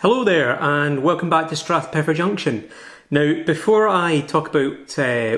Hello there and welcome back to Strathpeffer Junction. Now before I talk about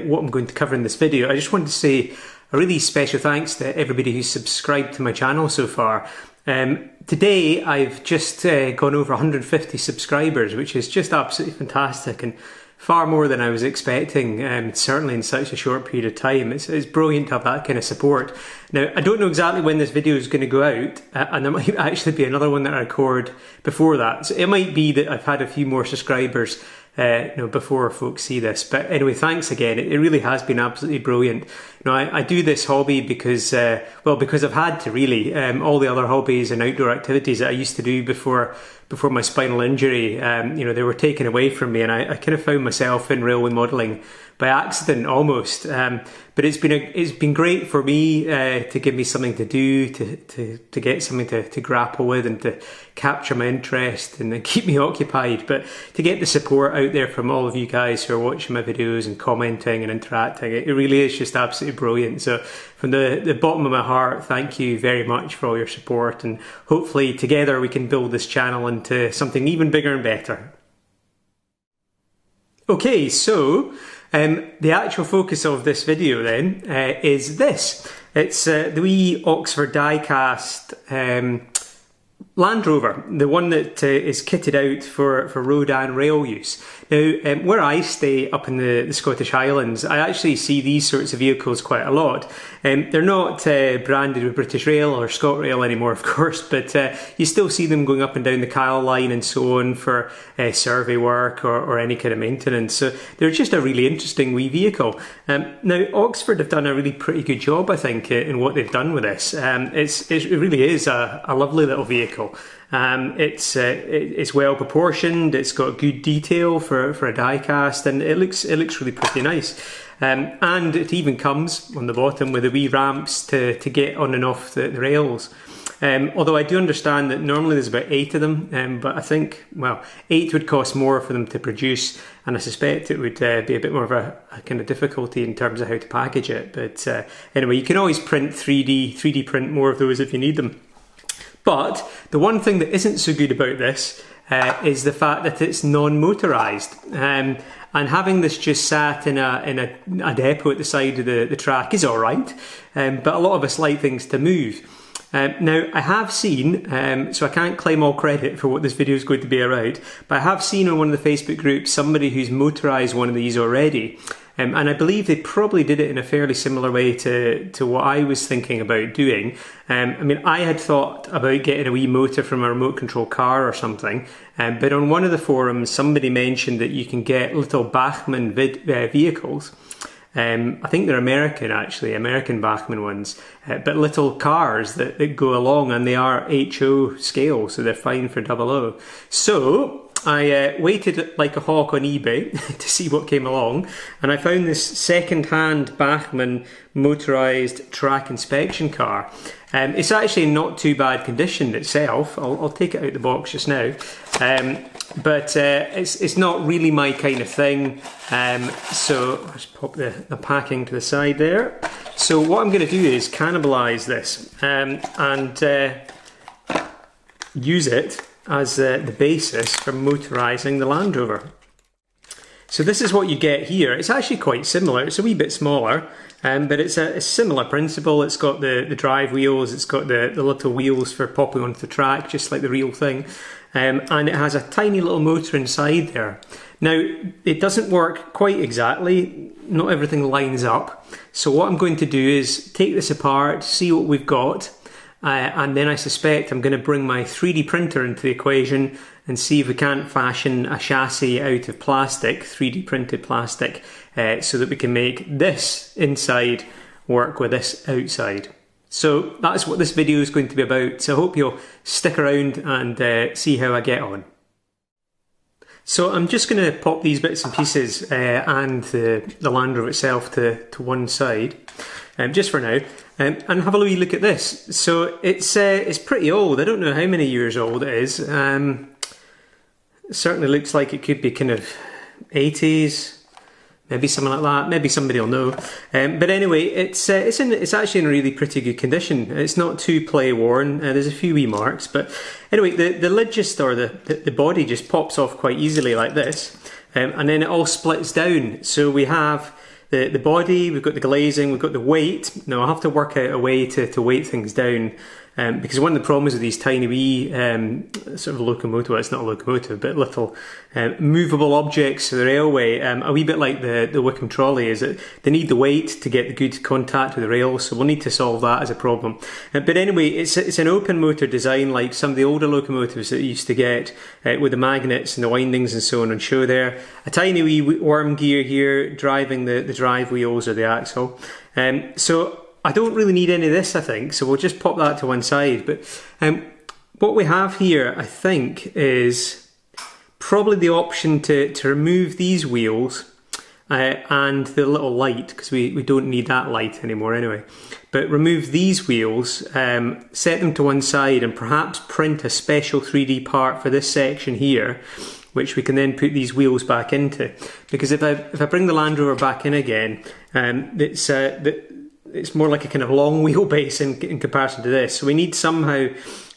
what I'm going to cover in this video, I just wanted to say a really special thanks to everybody who's subscribed to my channel so far. Today I've just gone over 150 subscribers, which is just absolutely fantastic and far more than I was expecting, certainly in such a short period of time. It's brilliant to have that kind of support. Now, I don't know exactly when this video is going to go out, and there might actually be another one that I record before that. So it might be that I've had a few more subscribers before folks see this. But anyway, thanks again. It really has been absolutely brilliant. I do this hobby because I've had to really. All the other hobbies and outdoor activities that I used to do before my spinal injury, they were taken away from me, and I kind of found myself in railway modelling by accident almost. But it's been great for me to give me something to do, to get something to grapple with and to capture my interest and then keep me occupied. But to get the support out there from all of you guys who are watching my videos and commenting and interacting, it really is just absolutely brilliant. So from the bottom of my heart, thank you very much for all your support, and hopefully together we can build this channel into something even bigger and better. Okay, so the actual focus of this video then is this. It's the wee Oxford diecast Land Rover, the one that is kitted out for road and rail use. Now, where I stay up in the Scottish Highlands, I actually see these sorts of vehicles quite a lot. They're not branded with British Rail or ScotRail anymore, of course, but you still see them going up and down the Kyle line and so on for survey work or any kind of maintenance. So they're just a really interesting wee vehicle. Now, Oxford have done a really pretty good job, I think, in what they've done with this. It really is a lovely little vehicle. It's well proportioned. It's got good detail for a diecast, and it looks really pretty nice. And it even comes on the bottom with the wee ramps to get on and off the rails. Although I do understand that normally there's about 8 of them, but I think, 8 would cost more for them to produce, and I suspect it would be a bit more of a kind of difficulty in terms of how to package it. But anyway, you can always print 3D print more of those if you need them. But the one thing that isn't so good about this is the fact that it's non-motorised. And having this just sat in a depot at the side of the track is alright, but a lot of us like things to move. Now, I have seen, so I can't claim all credit for what this video is going to be about, but I have seen on one of the Facebook groups somebody who's motorised one of these already. And I believe they probably did it in a fairly similar way to what I was thinking about doing. I had thought about getting a wee motor from a remote control car or something, but on one of the forums somebody mentioned that you can get little Bachmann vehicles. I think they're American actually, American Bachmann ones, but little cars that go along, and they are HO scale, so they're fine for 00. So I waited like a hawk on eBay to see what came along, and I found this second-hand Bachmann motorised track inspection car. It's actually in not too bad condition itself. I'll take it out the box just now, but it's not really my kind of thing. So I'll just pop the packing to the side there. So what I'm going to do is cannibalise this and use it as the basis for motorising the Land Rover. So this is what you get here. It's actually quite similar. It's a wee bit smaller, but it's a similar principle. It's got the drive wheels, it's got the little wheels for popping onto the track, just like the real thing, and it has a tiny little motor inside there. Now, it doesn't work quite exactly. Not everything lines up. So what I'm going to do is take this apart, see what we've got, and then I suspect I'm going to bring my 3D printer into the equation and see if we can't fashion a chassis out of plastic, 3D printed plastic, so that we can make this inside work with this outside. So that's what this video is going to be about. So I hope you'll stick around and see how I get on. So I'm just going to pop these bits and pieces and the Land Rover itself to one side, just for now, and have a wee look at this. So it's pretty old. I don't know how many years old it is. It certainly looks like it could be kind of 80s, maybe something like that. Maybe somebody will know. But anyway, it's actually in really pretty good condition. It's not too play worn. There's a few wee marks, but anyway, the lid just, or the body just pops off quite easily like this, and then it all splits down. So we have the body, we've got the glazing, we've got the weight. Now I'll have to work out a way to weight things down. Because one of the problems with these tiny wee sort of locomotive, well, it's not a locomotive, but little movable objects for the railway, a wee bit like the Wickham trolley, is that they need the weight to get the good contact with the rails, so we'll need to solve that as a problem. But anyway, it's an open motor design like some of the older locomotives that you used to get with the magnets and the windings and so on show there. A tiny wee worm gear here driving the drive wheels or the axle. So I don't really need any of this, I think, so we'll just pop that to one side. But what we have here, I think, is probably the option to remove these wheels and the little light, because we don't need that light anymore anyway. But remove these wheels, set them to one side, and perhaps print a special 3D part for this section here, which we can then put these wheels back into. Because if I bring the Land Rover back in again, it's more like a kind of long wheelbase in comparison to this. So we need somehow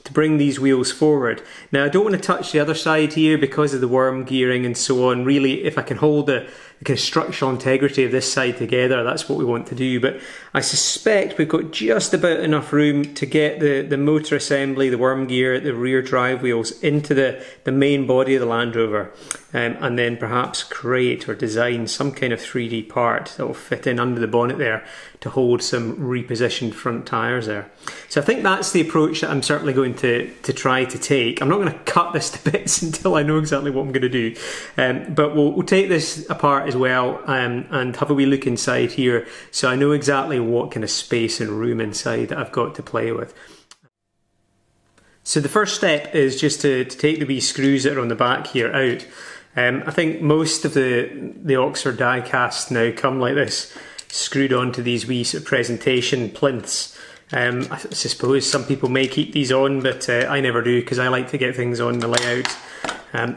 to bring these wheels forward. Now I don't want to touch the other side here because of the worm gearing and so on. Really, if I can hold the kind of structural integrity of this side together, that's what we want to do. But I suspect we've got just about enough room to get the motor assembly, the worm gear, the rear drive wheels into the main body of the Land Rover, and then perhaps create or design some kind of 3D part that will fit in under the bonnet there to hold some repositioned front tyres there. So I think that's the approach that I'm certainly going to try to take. I'm not going to cut this to bits until I know exactly what I'm going to do, but we'll take this apart as well and have a wee look inside here so I know exactly what kind of space and room inside that I've got to play with. So the first step is just to take the wee screws that are on the back here out. I think most of the Oxford die-cast now come like this, screwed onto these wee sort of presentation plinths. I suppose some people may keep these on, but I never do because I like to get things on the layout.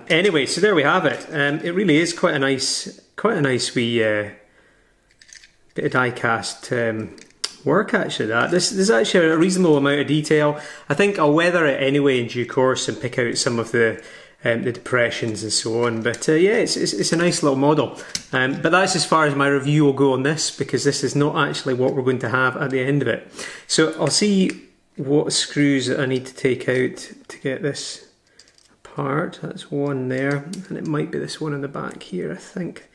Anyway, so there we have it. It really is quite a nice wee bit of die-cast work actually. This is actually a reasonable amount of detail. I think I'll weather it anyway in due course and pick out some of the depressions and so on. But yeah, it's a nice little model. But that's as far as my review will go on this, because this is not actually what we're going to have at the end of it. So I'll see what screws I need to take out to get this apart. That's one there, and it might be this one in the back here, I think.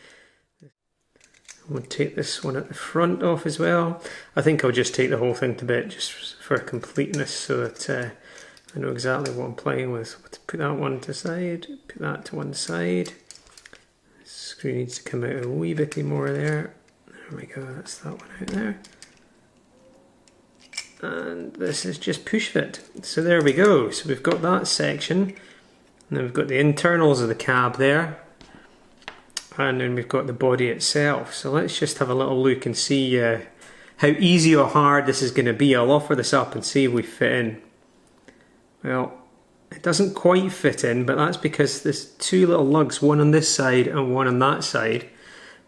I'm going to take this one at the front off as well. I think I'll just take the whole thing to bit just for completeness so that I know exactly what I'm playing with. Put that one to the side, put that to one side. The screw needs to come out a wee bit more there. There we go, that's that one out there. And this is just push fit. So there we go. So we've got that section. And then we've got the internals of the cab there. And then we've got the body itself. So let's just have a little look and see how easy or hard this is going to be. I'll offer this up and see if we fit in. Well, it doesn't quite fit in, but that's because there's two little lugs, one on this side and one on that side,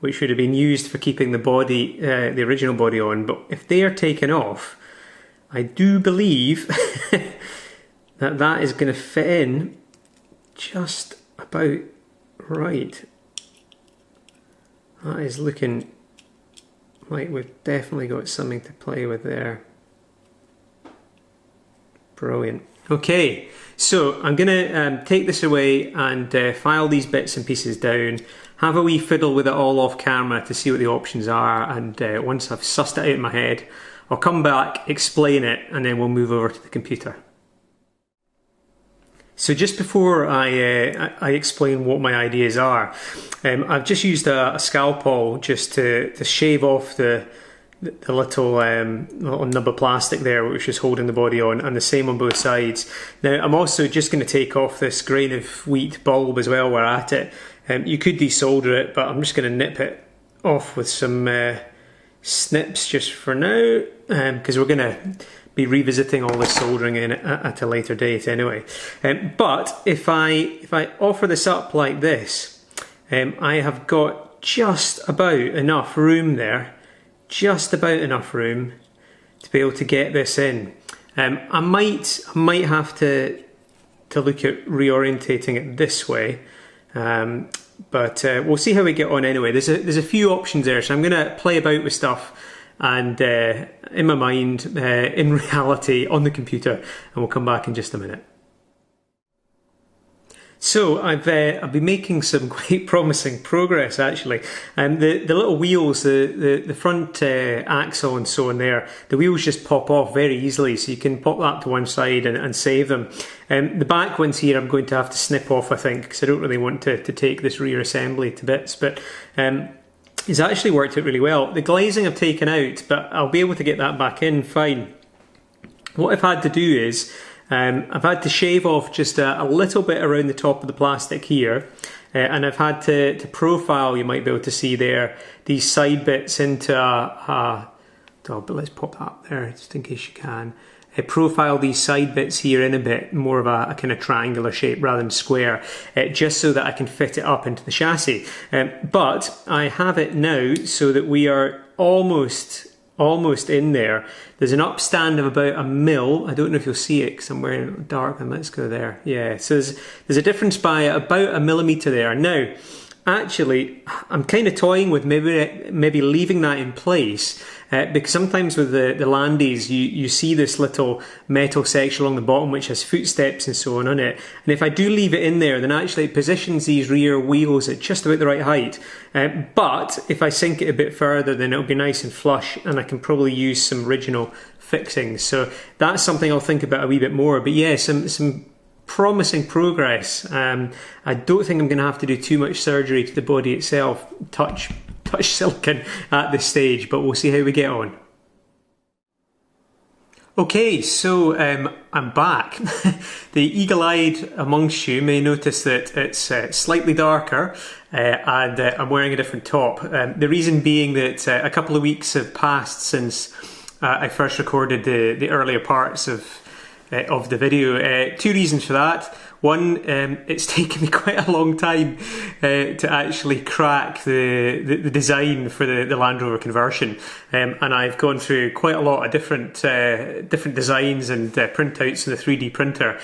which would have been used for keeping the body, the original body on. But if they are taken off, I do believe that is going to fit in just about right. That is looking like we've definitely got something to play with there. Brilliant. Okay, so I'm going to take this away and file these bits and pieces down, have a wee fiddle with it all off camera to see what the options are, and once I've sussed it out in my head, I'll come back, explain it, and then we'll move over to the computer. So just before I explain what my ideas are, I've just used a scalpel just to shave off the little nub of plastic there which is holding the body on, and the same on both sides. Now I'm also just going to take off this grain of wheat bulb as well while at it. You could desolder it, but I'm just going to nip it off with some snips just for now, because we're going to be revisiting all this soldering in at a later date anyway. But if I offer this up like this, I have got just about enough room there, just about enough room to be able to get this in. I might have to look at reorientating it this way, but we'll see how we get on anyway. There's a few options there, so I'm going to play about with stuff, and in my mind, in reality, on the computer, and we'll come back in just a minute. So I've been making some quite promising progress actually. The little wheels, the front axle and so on there, the wheels just pop off very easily, so you can pop that to one side and save them. The back ones here I'm going to have to snip off, I think, because I don't really want to take this rear assembly to bits, but it's actually worked out really well. The glazing I've taken out, but I'll be able to get that back in fine. What I've had to do is I've had to shave off just a little bit around the top of the plastic here, and I've had to profile, you might be able to see there, these side bits into but let's pop that up there just in case you can. Profile these side bits here in a bit more of a kind of triangular shape rather than square, just so that I can fit it up into the chassis. But I have it now so that we are almost in there. There's an upstand of about 1 mil. I don't know if you'll see it because I'm wearing it dark, and let's go there. Yeah, so there's a difference by about 1 millimeter there. Now, actually, I'm kind of toying with maybe leaving that in place, because sometimes with the Landies, you see this little metal section along the bottom which has footsteps and so on it. And if I do leave it in there, then actually it positions these rear wheels at just about the right height. But if I sink it a bit further, then it'll be nice and flush, and I can probably use some original fixings. So that's something I'll think about a wee bit more. But yeah, some promising progress. I don't think I'm going to have to do too much surgery to the body itself, touch silicon at this stage, but we'll see how we get on. Okay, so I'm back. The eagle-eyed amongst you may notice that it's slightly darker, and I'm wearing a different top. The reason being that a couple of weeks have passed since I first recorded the earlier parts of the video. Two reasons for that. One, it's taken me quite a long time to actually crack the design for the Land Rover conversion, and I've gone through quite a lot of different designs and printouts in the 3D printer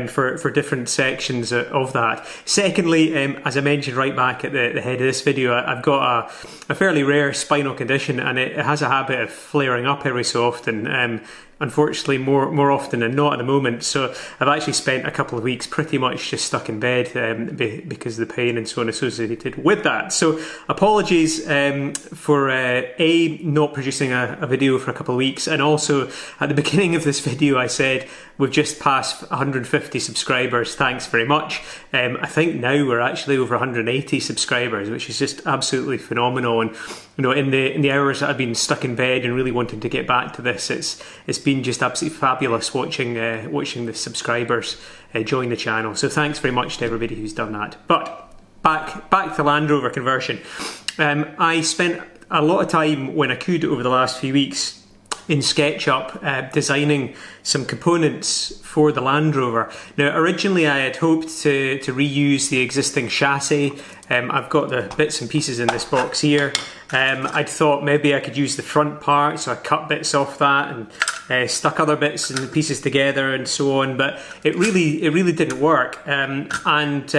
for different sections of that. Secondly, as I mentioned right back at the head of this video, I've got a fairly rare spinal condition, and it has a habit of flaring up every so often. Unfortunately, more often than not at the moment. So I've actually spent a couple of weeks pretty much just stuck in bed because of the pain and so on associated with that. So apologies for not producing a video for a couple of weeks, and also at the beginning of this video I said we've just passed 150 subscribers. Thanks very much. I think now we're actually over 180 subscribers, which is just absolutely phenomenal. And you know, in the hours that I've been stuck in bed and really wanting to get back to this, it's been just absolutely fabulous watching the subscribers join the channel. So thanks very much to everybody who's done that. But back to Land Rover conversion. I spent a lot of time when I could over the last few weeks in Sketchup designing some components for the Land Rover. Now originally I had hoped to reuse the existing chassis. I've got the bits and pieces in this box here. I'd thought maybe I could use the front part, so I cut bits off that and stuck other bits and pieces together and so on, but it really didn't work. And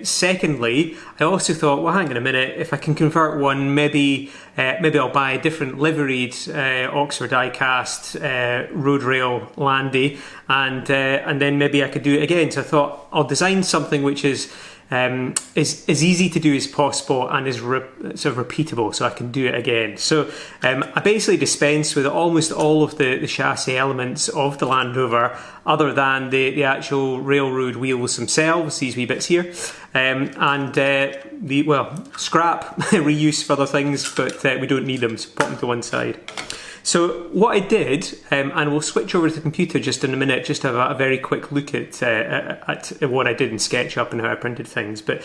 secondly, I also thought, well, hang on a minute, if I can convert one, maybe I'll buy a different liveried Oxford diecast road rail Landy, and then maybe I could do it again. So I thought I'll design something which is as easy to do as possible and is sort of repeatable, so I can do it again. So I basically dispensed with almost all of the chassis elements of the Land Rover, other than the actual railroad wheels themselves, these wee bits here, and scrap reuse for other things, but we don't need them, so put them to one side. So what I did, and we'll switch over to the computer just in a minute, just to have a very quick look at what I did in SketchUp and how I printed things. But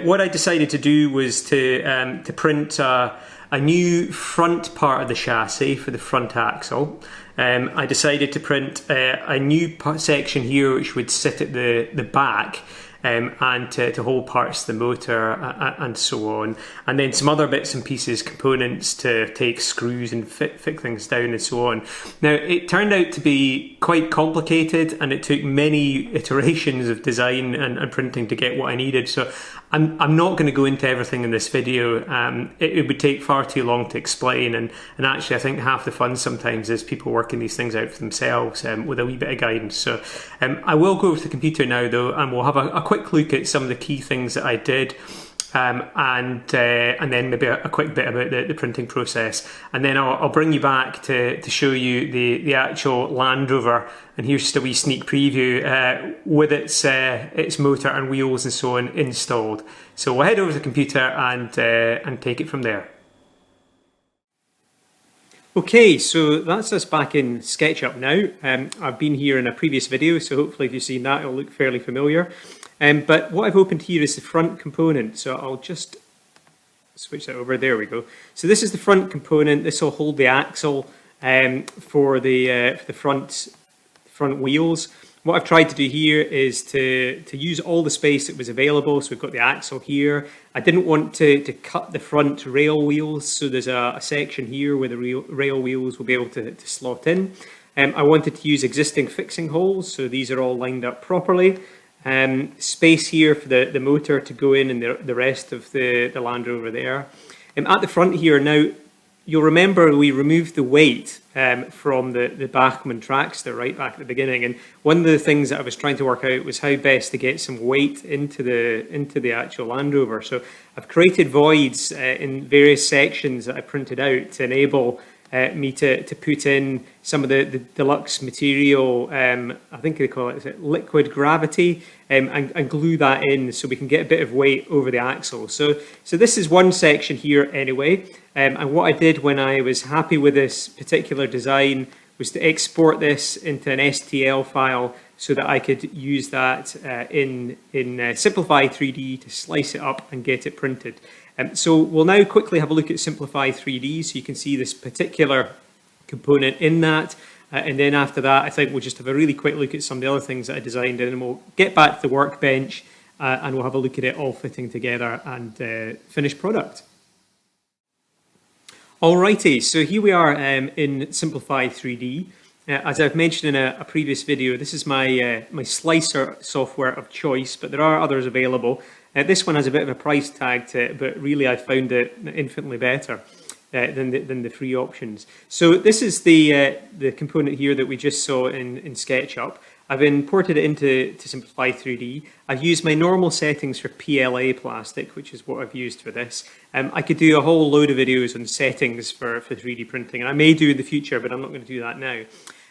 what I decided to do was to print a new front part of the chassis for the front axle. I decided to print a new section here which would sit at the back. and to hold parts of the motor and so on. And then some other bits and pieces, components to take screws and fit things down and so on. Now, it turned out to be quite complicated, and it took many iterations of design and printing to get what I needed. So I'm not going to go into everything in this video. It would take far too long to explain, and actually I think half the fun sometimes is people working these things out for themselves with a wee bit of guidance. So I will go over to the computer now though, and we'll have a quick look at some of the key things that I did. And then maybe a quick bit about the printing process, and then I'll bring you back to show you the actual Land Rover. And here's just a wee sneak preview with its motor and wheels and so on installed. So we'll head over to the computer and take it from there. Okay, so that's us back in Sketchup now. I've been here in a previous video, so hopefully if you've seen that, it'll look fairly familiar. But what I've opened here is the front component, so I'll just switch that over. There we go. So this is the front component. This will hold the axle for the front wheels. What I've tried to do here is to use all the space that was available. So we've got the axle here. I didn't want to cut the front rail wheels, so there's a section here where the rail wheels will be able to slot in. I wanted to use existing fixing holes, so these are all lined up properly. Space here for the motor to go in and the rest of the Land Rover there. At the front here now, you'll remember we removed the weight from the Bachmann Trackster right back at the beginning, and one of the things that I was trying to work out was how best to get some weight into the actual Land Rover. So I've created voids in various sections that I printed out to enable me to put in some of the deluxe material, I think they call it liquid gravity, and glue that in so we can get a bit of weight over the axle. So this is one section here anyway, and what I did when I was happy with this particular design was to export this into an STL file so that I could use that in Simplify 3D to slice it up and get it printed. So we'll now quickly have a look at Simplify 3D so you can see this particular component in that. And then after that, I think we'll just have a really quick look at some of the other things that I designed, and then we'll get back to the workbench and we'll have a look at it all fitting together and finished product. Alrighty, so here we are in Simplify 3D. As I've mentioned in a previous video, this is my slicer software of choice, but there are others available. This one has a bit of a price tag to it, but really I found it infinitely better than the free options. So this is the component here that we just saw in SketchUp. I've imported it into Simplify 3D. I've used my normal settings for PLA plastic, which is what I've used for this. I could do a whole load of videos on settings for 3D printing, and I may do in the future, but I'm not going to do that now.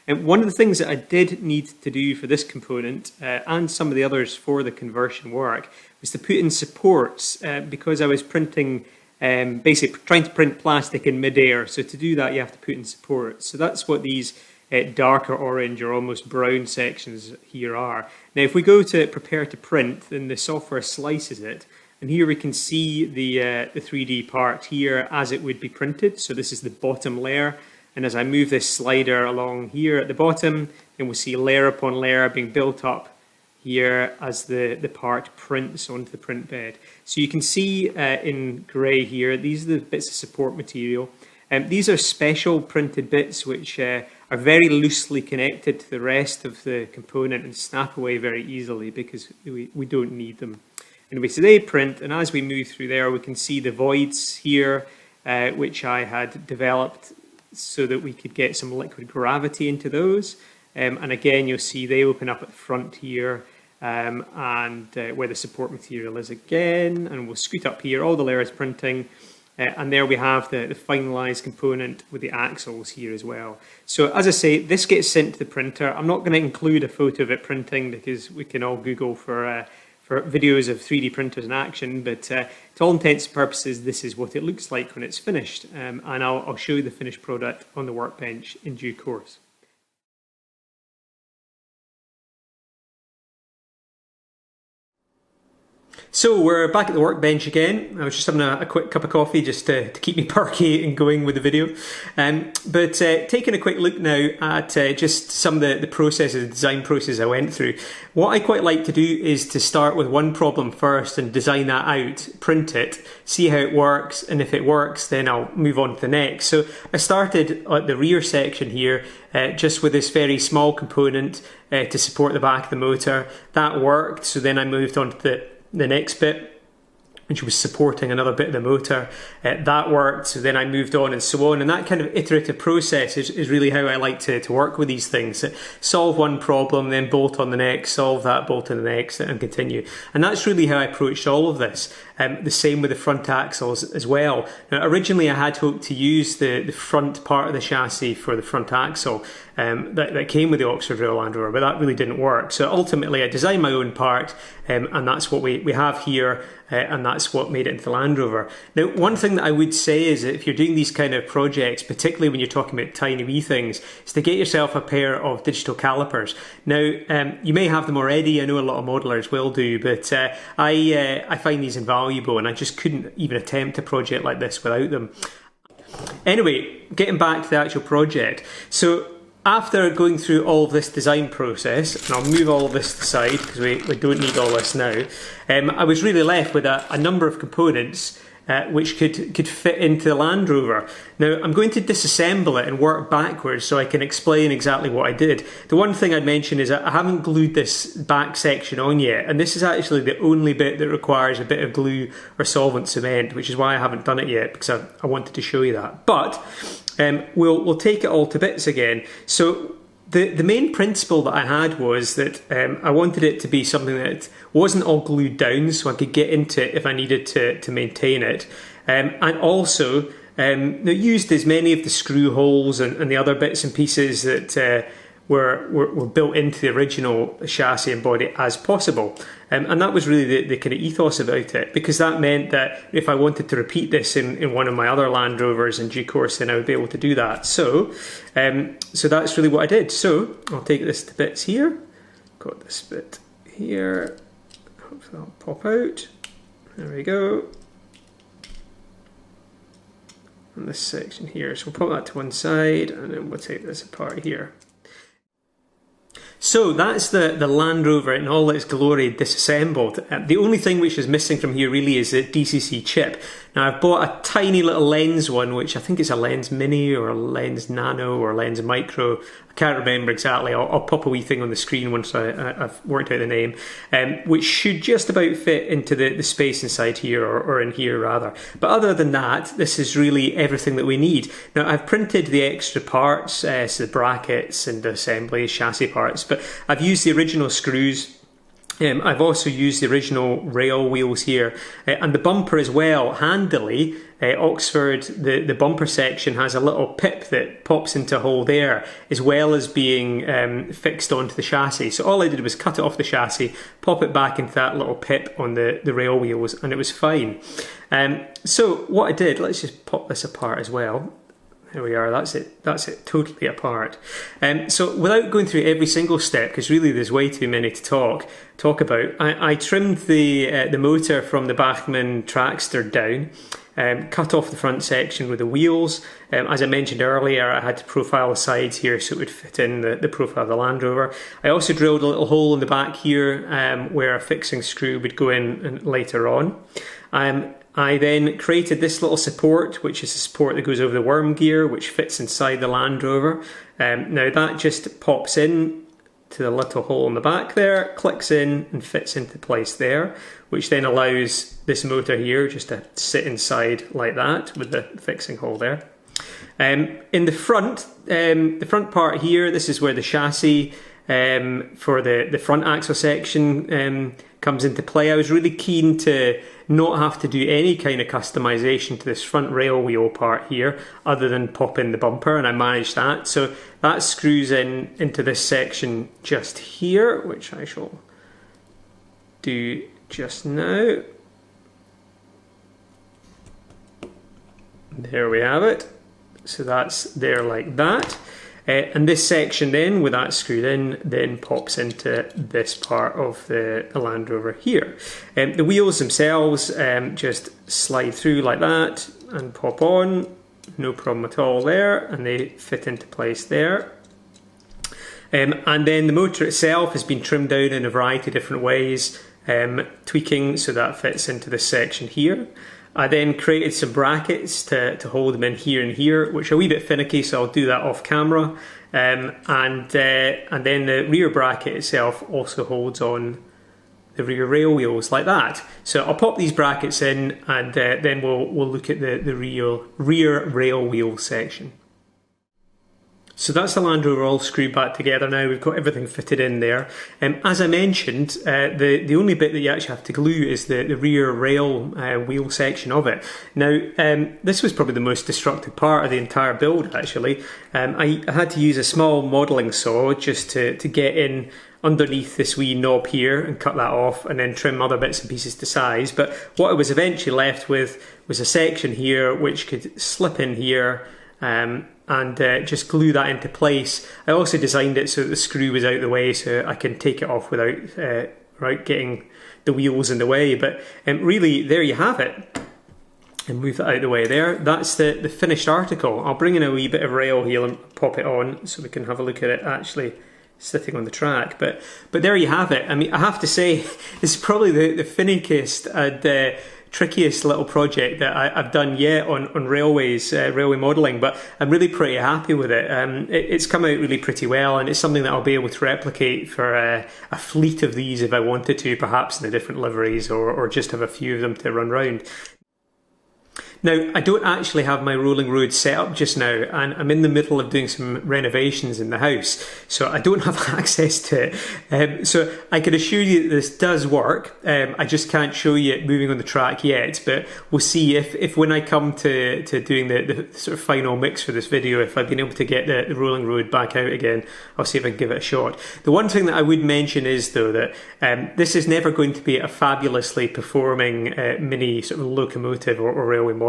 And one of the things that I did need to do for this component, and some of the others for the conversion work, was to put in supports because I was printing, basically trying to print plastic in midair. So to do that, you have to put in supports. So that's what these darker orange or almost brown sections here are. Now, if we go to prepare to print, then the software slices it. And here we can see the 3D part here as it would be printed. So this is the bottom layer. And as I move this slider along here at the bottom, then we'll see layer upon layer being built up here as the part prints onto the print bed. So you can see in grey here, these are the bits of support material. These are special printed bits which are very loosely connected to the rest of the component and snap away very easily because we don't need them. Anyway, so they print, and as we move through there, we can see the voids here, which I had developed so that we could get some liquid gravity into those. And again, you'll see they open up at the front here, and where the support material is again. And we'll scoot up here, all the layers printing. And there we have the finalized component with the axles here as well. So as I say, this gets sent to the printer. I'm not going to include a photo of it printing because we can all Google for videos of 3D printers in action, but to all intents and purposes, this is what it looks like when it's finished. And I'll show you the finished product on the workbench in due course. So we're back at the workbench again. I was just having a quick cup of coffee just to keep me perky and going with the video. But taking a quick look now at just some of the processes, the design process I went through. What I quite like to do is to start with one problem first and design that out, print it, see how it works, and if it works then I'll move on to the next. So I started at the rear section here just with this very small component to support the back of the motor. That worked, so then I moved on to the next bit, which was supporting another bit of the motor. That worked, so then I moved on and so on. And that kind of iterative process is really how I like to work with these things. Solve one problem, then bolt on the next, solve that, bolt on the next, and continue. And that's really how I approached all of this. The same with the front axles as well. Now, originally I had hoped to use the front part of the chassis for the front axle that came with the Oxford Rail Land Rover, but that really didn't work. So ultimately I designed my own part, and that's what we have here, and that's what made it into the Land Rover. Now, one thing that I would say is that if you're doing these kind of projects, particularly when you're talking about tiny wee things, is to get yourself a pair of digital calipers. Now, you may have them already. I know a lot of modelers will do, but I find these invaluable, and I just couldn't even attempt a project like this without them. Anyway, getting back to the actual project. So after going through all of this design process, and I'll move all of this aside because we don't need all this now, I was really left with a number of components which could fit into the Land Rover. Now, I'm going to disassemble it and work backwards so I can explain exactly what I did. The one thing I'd mention is that I haven't glued this back section on yet, and this is actually the only bit that requires a bit of glue or solvent cement, which is why I haven't done it yet, because I wanted to show you that. But we'll take it all to bits again. So the main principle that I had was that I wanted it to be something that wasn't all glued down, so I could get into it if I needed to maintain it, and also used as many of the screw holes and the other bits and pieces that were built into the original chassis and body as possible. And that was really the kind of ethos about it, because that meant that if I wanted to repeat this in one of my other Land Rovers in due course, then I would be able to do that. So that's really what I did. So I'll take this to bits here. Got this bit here. Hopefully that'll pop out. There we go. And this section here. So we'll put that to one side, and then we'll take this apart here. So that's the Land Rover in all its glory disassembled. The only thing which is missing from here really is the DCC chip. Now, I've bought a tiny little lens one, which I think is a lens mini or a lens nano or lens micro. I can't remember exactly. I'll pop a wee thing on the screen once I've worked out the name, which should just about fit into the space inside here, or in here rather. But other than that, this is really everything that we need. Now, I've printed the extra parts, so the brackets and the assembly, chassis parts, but I've used the original screws. I've also used the original rail wheels here, and the bumper as well. Handily, Oxford, the bumper section has a little pip that pops into a hole there, as well as being fixed onto the chassis. So all I did was cut it off the chassis, pop it back into that little pip on the rail wheels, and it was fine. So what I did, let's just pop this apart as well. There we are, that's it totally apart. So without going through every single step, because really there's way too many to talk about, I trimmed the motor from the Bachmann Trackster down, cut off the front section with the wheels. As I mentioned earlier, I had to profile the sides here so it would fit in the profile of the Land Rover. I also drilled a little hole in the back here where a fixing screw would go in later on. I then created this little support, which is a support that goes over the worm gear, which fits inside the Land Rover. Now that just pops in to the little hole in the back there, clicks in and fits into place there, which then allows this motor here just to sit inside like that with the fixing hole there. In the front part here, this is where the chassis for the front axle section comes into play. I was really keen to not have to do any kind of customization to this front rail wheel part here other than pop in the bumper, and I managed that. So that screws into this section just here, which I shall do just now. There we have it. So that's there like that. And this section then, with that screwed in, then pops into this part of the Land Rover here. The wheels themselves just slide through like that and pop on, no problem at all there, and they fit into place there. And then the motor itself has been trimmed down in a variety of different ways, tweaking so that fits into this section here. I then created some brackets to hold them in here and here, which are a wee bit finicky, so I'll do that off camera. And then the rear bracket itself also holds on the rear rail wheels like that. So I'll pop these brackets in, and then we'll look at the rear rail wheel section. So that's the Land Rover all screwed back together now. We've got everything fitted in there. As I mentioned, the only bit that you actually have to glue is the rear rail wheel section of it. Now, this was probably the most destructive part of the entire build, actually. I had to use a small modelling saw just to get in underneath this wee knob here and cut that off, and then trim other bits and pieces to size. But what I was eventually left with was a section here which could slip in here, and just glue that into place. I also designed it so that the screw was out of the way, so I can take it off without getting the wheels in the way. But really, there you have it. And move that out of the way there. That's the finished article. I'll bring in a wee bit of rail here and pop it on so we can have a look at it actually sitting on the track. But there you have it. I mean, I have to say, it's probably the finickiest and trickiest little project that I've done yet on railways, railway modelling, but I'm really pretty happy with it. It's come out really pretty well, and it's something that I'll be able to replicate for a fleet of these if I wanted to, perhaps in the different liveries, or just have a few of them to run round. Now, I don't actually have my rolling road set up just now, and I'm in the middle of doing some renovations in the house, so I don't have access to it. So I can assure you that this does work. I just can't show you it moving on the track yet, but we'll see if when I come to doing the sort of final mix for this video, if I've been able to get the rolling road back out again, I'll see if I can give it a shot. The one thing that I would mention is, though, that this is never going to be a fabulously performing mini sort of locomotive or railway model.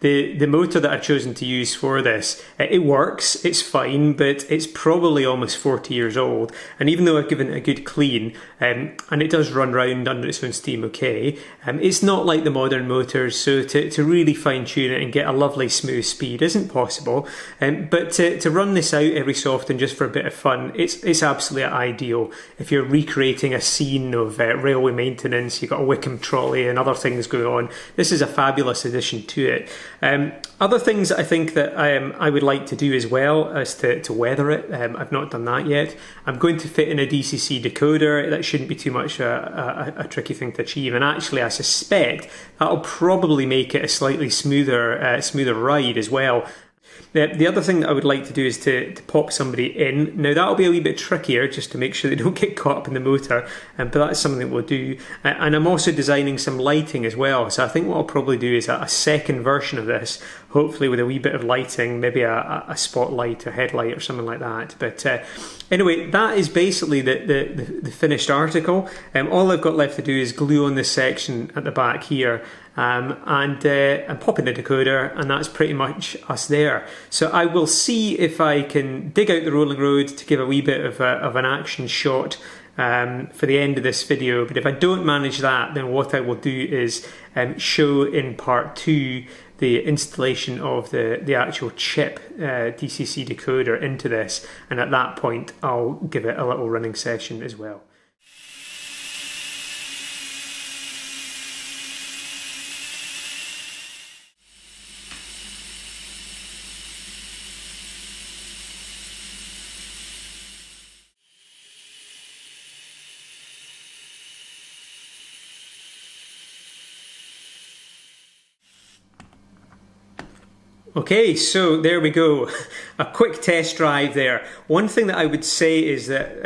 The motor that I've chosen to use for this, it works, it's fine, but it's probably almost 40 years old, and even though I've given it a good clean, and it does run round under its own steam okay, it's not like the modern motors, so to really fine tune it and get a lovely smooth speed isn't possible, but to run this out every so often just for a bit of fun, it's absolutely ideal. If you're recreating a scene of railway maintenance, you've got a Wickham trolley and other things going on, this is a fabulous addition to it. Other things that I think that I would like to do as well as to weather it, I've not done that yet. I'm going to fit in a DCC decoder. That shouldn't be too much a tricky thing to achieve, and actually I suspect that'll probably make it a slightly smoother ride as well. The other thing that I would like to do is to pop somebody in. Now that'll be a wee bit trickier just to make sure they don't get caught up in the motor, but that's something that we'll do. And I'm also designing some lighting as well, so I think what I'll probably do is a second version of this, hopefully with a wee bit of lighting, maybe a spotlight or headlight or something like that. But anyway, that is basically the finished article. All I've got left to do is glue on this section at the back here, and pop in the decoder, and that's pretty much us there. So I will see if I can dig out the rolling road to give a wee bit of an action shot for the end of this video, but if I don't manage that, then what I will do is show in part 2 the installation of the actual chip DCC decoder into this, and at that point I'll give it a little running session as well. Okay, so there we go. A quick test drive there. One thing that I would say is that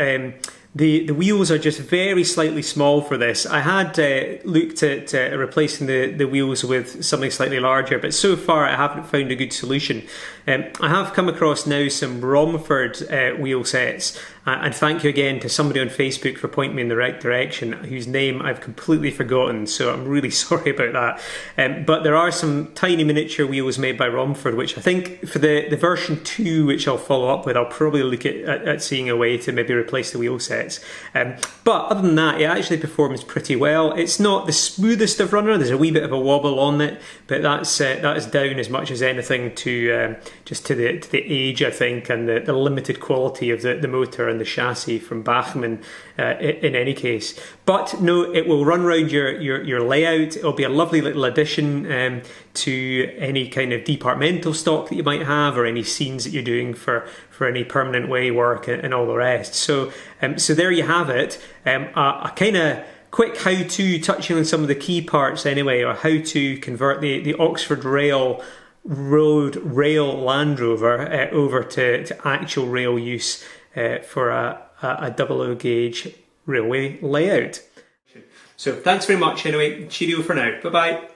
the wheels are just very slightly small for this. I had looked at replacing the wheels with something slightly larger, but so far I haven't found a good solution. I have come across now some Romford wheel sets, And thank you again to somebody on Facebook for pointing me in the right direction, whose name I've completely forgotten, so I'm really sorry about that. But there are some tiny miniature wheels made by Romford, which I think for the version 2, which I'll follow up with, I'll probably look at seeing a way to maybe replace the wheel sets. But other than that, it actually performs pretty well. It's not the smoothest of runner, there's a wee bit of a wobble on it, but that is down as much as anything to just to the age, I think, and the limited quality of the motor and the chassis from Bachmann in any case. But no, it will run around your layout. It'll be a lovely little addition to any kind of departmental stock that you might have, or any scenes that you're doing for any permanent way work and all the rest. So there you have it. A kind of quick how-to, touching on some of the key parts anyway, or how to convert the Oxford Road Rail Land Rover over to actual rail use for a 00 gauge railway layout. So thanks very much anyway. Cheerio for now. Bye bye.